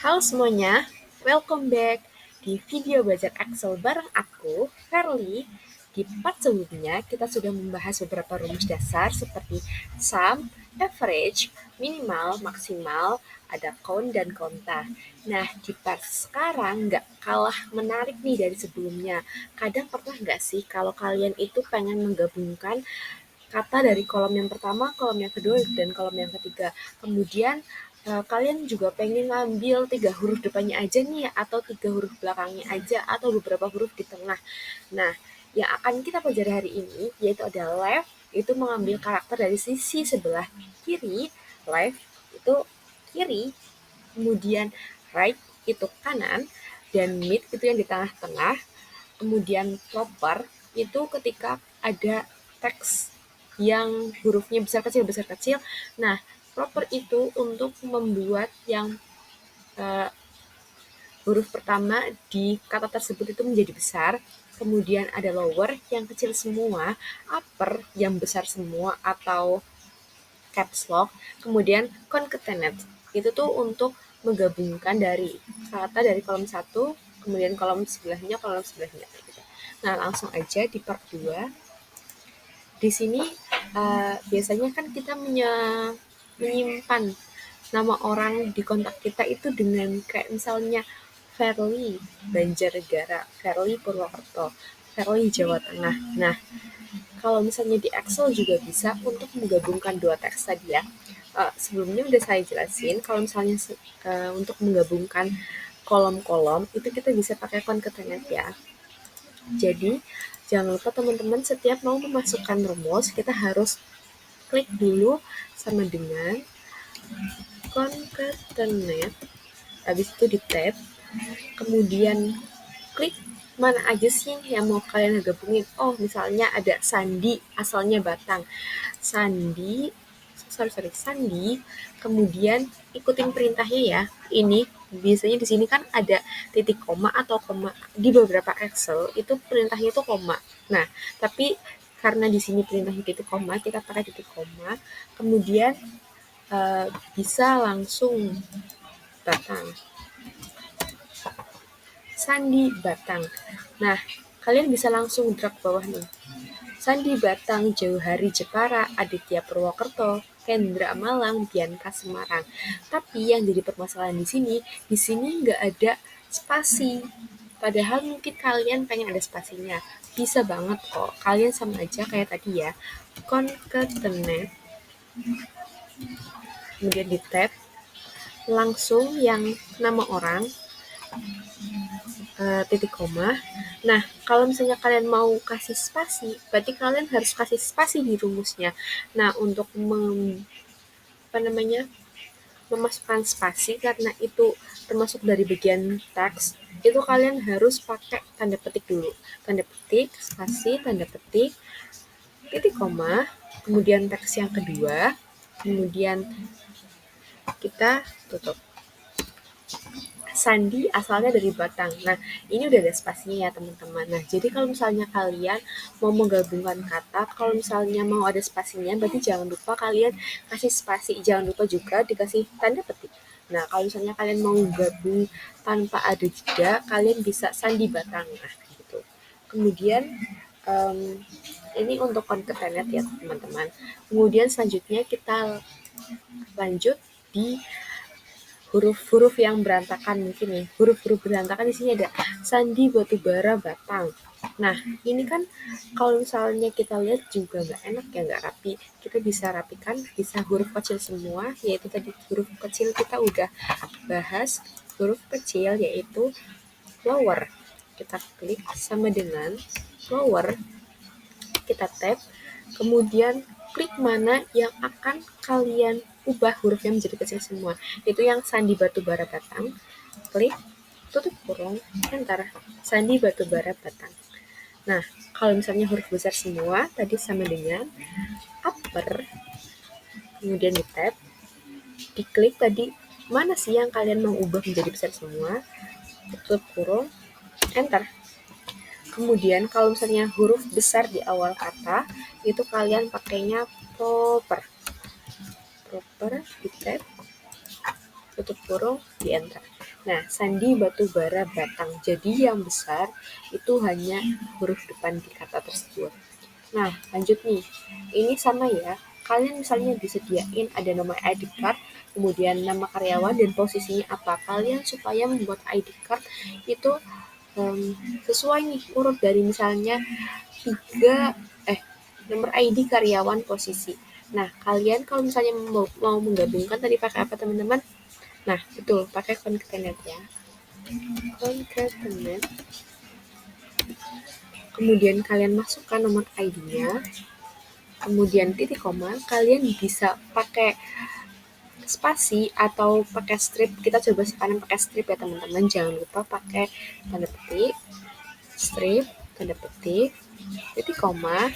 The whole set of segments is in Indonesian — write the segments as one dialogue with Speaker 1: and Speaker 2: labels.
Speaker 1: Halo semuanya, welcome back di video belajar Excel bareng aku, Verly. Di part sebelumnya, kita sudah membahas beberapa rumus dasar seperti sum, average, minimal, maksimal, ada count, dan konta. Nah, di part sekarang nggak kalah menarik nih dari sebelumnya. Kadang pernah nggak sih kalau kalian itu pengen menggabungkan kata dari kolom yang pertama, kolom yang kedua, dan kolom yang ketiga. Kemudian kalian juga pengen ngambil 3 huruf depannya aja nih, atau 3 huruf belakangnya aja, atau beberapa huruf di tengah. Nah, yang akan kita pelajari hari ini yaitu ada left, itu mengambil karakter dari sisi sebelah kiri, left itu kiri, kemudian right itu kanan, dan mid itu yang di tengah-tengah, kemudian proper itu ketika ada teks yang hurufnya besar kecil. Nah, proper itu untuk membuat yang huruf pertama di kata tersebut itu menjadi besar, kemudian ada lower yang kecil semua, upper yang besar semua atau caps lock, kemudian concatenate. Itu tuh untuk menggabungkan dari kata dari kolom satu, kemudian kolom sebelahnya. Gitu. Nah, langsung aja di part 2. Di sini biasanya kan kita menyimpan nama orang di kontak kita itu dengan kayak misalnya Verly Banjarnegara, Verly Purwokerto, Verly Jawa Tengah. Nah, kalau misalnya di Excel juga bisa untuk menggabungkan dua teks tadi ya. Sebelumnya udah saya jelasin kalau misalnya untuk menggabungkan kolom-kolom itu kita bisa pakai concatenate ya. Jadi jangan lupa teman-teman setiap mau memasukkan rumus kita harus klik dulu sama dengan concatenate, habis itu di tab, kemudian klik mana aja sih yang mau kalian gabungin. Oh, misalnya ada Sandi, asalnya Batang. Sandi, kemudian ikutin perintahnya ya. Ini biasanya di sini kan ada titik koma atau koma. Di beberapa Excel itu perintahnya itu koma. Nah, tapi karena di sini perintahnya titik koma, kita pakai titik koma. Kemudian bisa langsung Batang. Sandi Batang. Nah, kalian bisa langsung drag bawah nih. Sandi Batang, Jauh Hari Jepara, Aditya Purwokerto, Kendra Malang, Bianca Semarang. Tapi yang jadi permasalahan di sini nggak ada spasi. Padahal mungkin kalian pengen ada spasinya. Bisa banget kok. Kalian sama aja kayak tadi ya. Concatenate, kemudian di tab, langsung yang nama orang, titik koma. Nah, kalau misalnya kalian mau kasih spasi, berarti kalian harus kasih spasi di rumusnya. Nah, untuk memasukkan spasi karena itu termasuk dari bagian teks, itu kalian harus pakai tanda petik dulu. Tanda petik, spasi, tanda petik, titik koma, kemudian teks yang kedua, kemudian kita tutup. Sandi asalnya dari Batang. Nah, ini udah ada spasinya ya teman-teman. Nah, jadi kalau misalnya kalian mau menggabungkan kata, kalau misalnya mau ada spasinya, berarti jangan lupa kalian kasih spasi. Jangan lupa juga dikasih tanda petik. Nah, kalau misalnya kalian mau gabung tanpa ada jeda, kalian bisa Sandi Batang. Nah, gitu. Kemudian, ini untuk concatenate ya teman-teman. Kemudian selanjutnya kita lanjut di huruf-huruf yang berantakan mungkin nih. Huruf-huruf berantakan di sini ada Sandi Batubara Batang. Nah, ini kan kalau misalnya kita lihat juga nggak enak ya, nggak rapi. Kita bisa rapikan, bisa huruf kecil semua, yaitu tadi huruf kecil kita udah bahas. Huruf kecil yaitu lower. Kita klik sama dengan lower, kita tab, kemudian klik mana yang akan kalian ubah hurufnya menjadi kecil semua. Itu yang Sandi Batubara Batang, klik, tutup kurung, enter, Sandi Batubara Batang. Nah, kalau misalnya huruf besar semua, tadi sama dengan upper, kemudian di tab, diklik tadi, mana sih yang kalian mau ubah menjadi besar semua, tutup kurung, enter. Kemudian kalau misalnya huruf besar di awal kata, itu kalian pakainya proper. Proper, di tab, tutup kurung, di enter. Nah, sandi batu bara batang. Jadi yang besar itu hanya huruf depan di kata tersebut. Nah, lanjut nih. Ini sama ya. Kalian misalnya disediain ada nomor ID card, kemudian nama karyawan dan posisinya apa. Kalian supaya membuat ID card itu sesuai nih urut dari misalnya tiga nomor ID karyawan posisi. Nah, kalian kalau misalnya mau menggabungkan tadi pakai apa teman-teman? Nah, betul, pakai concatenate ya. Concatenate. Kemudian kalian masukkan nomor ID-nya, kemudian titik koma, kalian bisa pakai spasi atau pakai strip. Kita coba sekarang pakai strip ya teman-teman. Jangan lupa pakai tanda petik, strip, tanda petik, titik koma,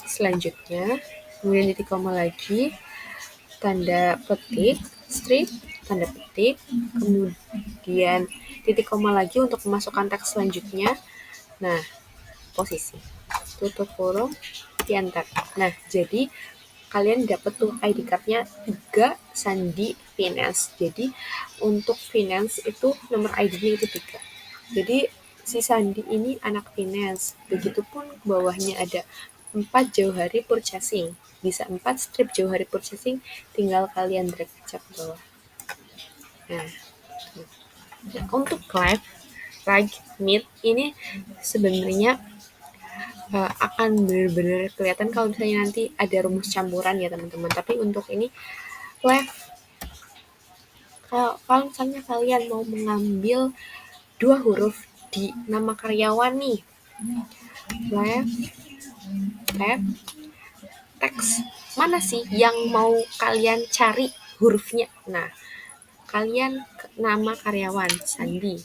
Speaker 1: selanjutnya, kemudian titik koma lagi, tanda petik, strip, tanda petik, kemudian titik koma lagi untuk memasukkan teks selanjutnya. Nah, posisi, tutup kurung, di enter. Nah, jadi kalian dapat tuh ID card-nya 3 sandi finance. Jadi untuk finance itu nomor ID-nya itu 3. Jadi si Sandi ini anak finance. Begitupun bawahnya ada 4 jauh hari purchasing. Bisa 4 strip jauh hari purchasing, tinggal kalian drag aja ke bawah. Nah, untuk left, right, mid ini sebenarnya akan benar-benar kelihatan kalau misalnya nanti ada rumus campuran ya teman-teman. Tapi untuk ini left, kalau misalnya kalian mau mengambil 2 huruf di nama karyawan nih, left, tab, teks. Mana sih yang mau kalian cari hurufnya? Nah, kalian nama karyawan, Sandi.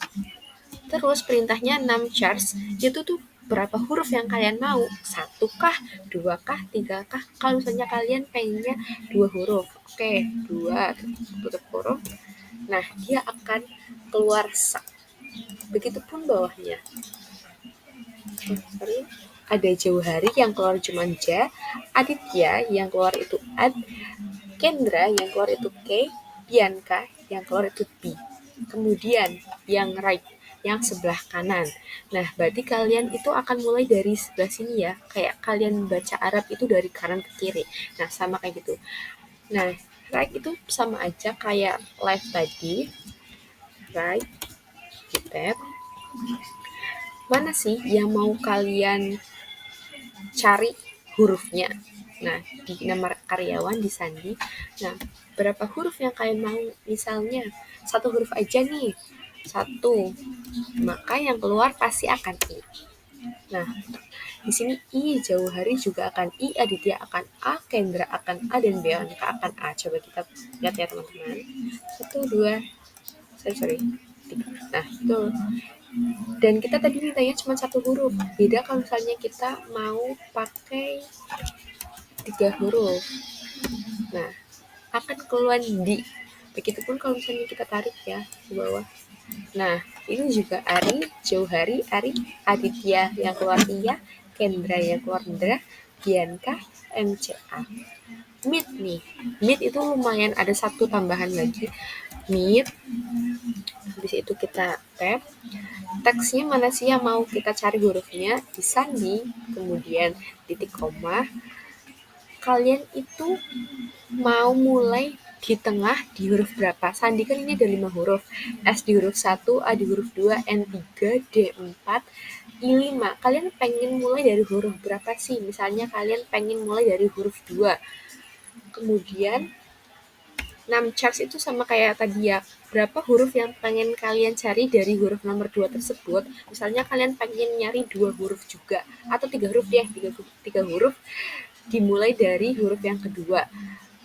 Speaker 1: Terus perintahnya 6 charge, itu tuh berapa huruf yang kalian mau? 1 kah? 2 kah? 3 kah? Kalau misalnya kalian pengennya 2 huruf. Oke, 2, tutup huruf. Nah, dia akan keluar sak. Begitupun bawahnya. Ada jauh hari yang keluar cuma J, Aditya yang keluar itu Ad, Kendra yang keluar itu K, Bianca yang keluar itu B. Kemudian yang right, yang sebelah kanan. Nah, berarti kalian itu akan mulai dari sebelah sini ya. Kayak kalian baca Arab itu dari kanan ke kiri. Nah, sama kayak gitu. Nah, right itu sama aja kayak left tadi. Right, di tab. Mana sih yang mau kalian cari hurufnya? Nah, di nama karyawan di sandi. Nah, berapa huruf yang kalian mau? Misalnya, 1 huruf aja nih. 1. Maka yang keluar pasti akan I. Nah, di sini I jauh hari juga akan I, Aditya akan A, Kendra akan A, dan Bianca akan A. Coba kita lihat ya teman-teman. 1, 2, sorry. 3. Nah, itu. Dan kita tadi mintanya cuma 1 huruf. Beda kalau misalnya kita mau pakai 3 huruf. Nah, akan keluar di. Begitupun kalau misalnya kita tarik ya ke bawah. Nah, ini juga Ari, Jauhari, Ari, Aditya yang keluar Iya, Kendra yang keluar Indra, Bianca, MCA. Mid nih. Mid itu lumayan ada 1 tambahan lagi. Mid. Habis itu kita tab. Teksnya mana sih yang mau kita cari hurufnya? Di sandi, kemudian titik koma. Kalian itu mau mulai di tengah di huruf berapa? Sandi kan ini ada 5 huruf. S di huruf 1, A di huruf 2, N3, D4, I5. Kalian pengen mulai dari huruf berapa sih? Misalnya kalian pengen mulai dari huruf 2. Kemudian 6 charge itu sama kayak tadi ya. Berapa huruf yang pengen kalian cari dari huruf nomor 2 tersebut? Misalnya kalian pengen nyari 2 huruf juga. Atau 3 huruf deh. 3 huruf dimulai dari huruf yang kedua.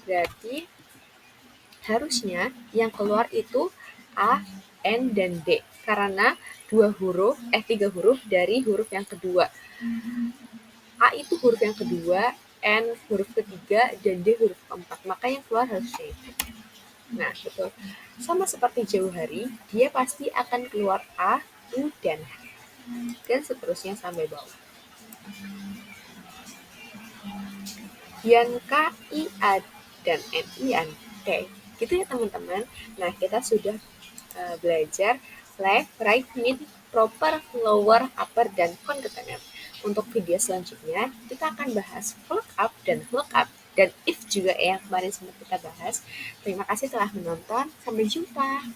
Speaker 1: Berarti harusnya yang keluar itu A, N, dan D. Karena 3 huruf dari huruf yang kedua. A itu huruf yang kedua, N huruf ketiga, dan D huruf keempat. Maka yang keluar harusnya itu. Nah, betul. Sama seperti jauh hari, dia pasti akan keluar A, U, dan H. Dan seterusnya sampai bawah. Bianca, I, A, dan N. Ian. Oke. Gitu ya teman-teman. Nah, kita sudah belajar left, right, mid, proper, lower, upper, dan concatenate. Untuk video selanjutnya, kita akan bahas lookup dan lookup. Dan if juga ya, yang kemarin sempat kita bahas. Terima kasih telah menonton. Sampai jumpa.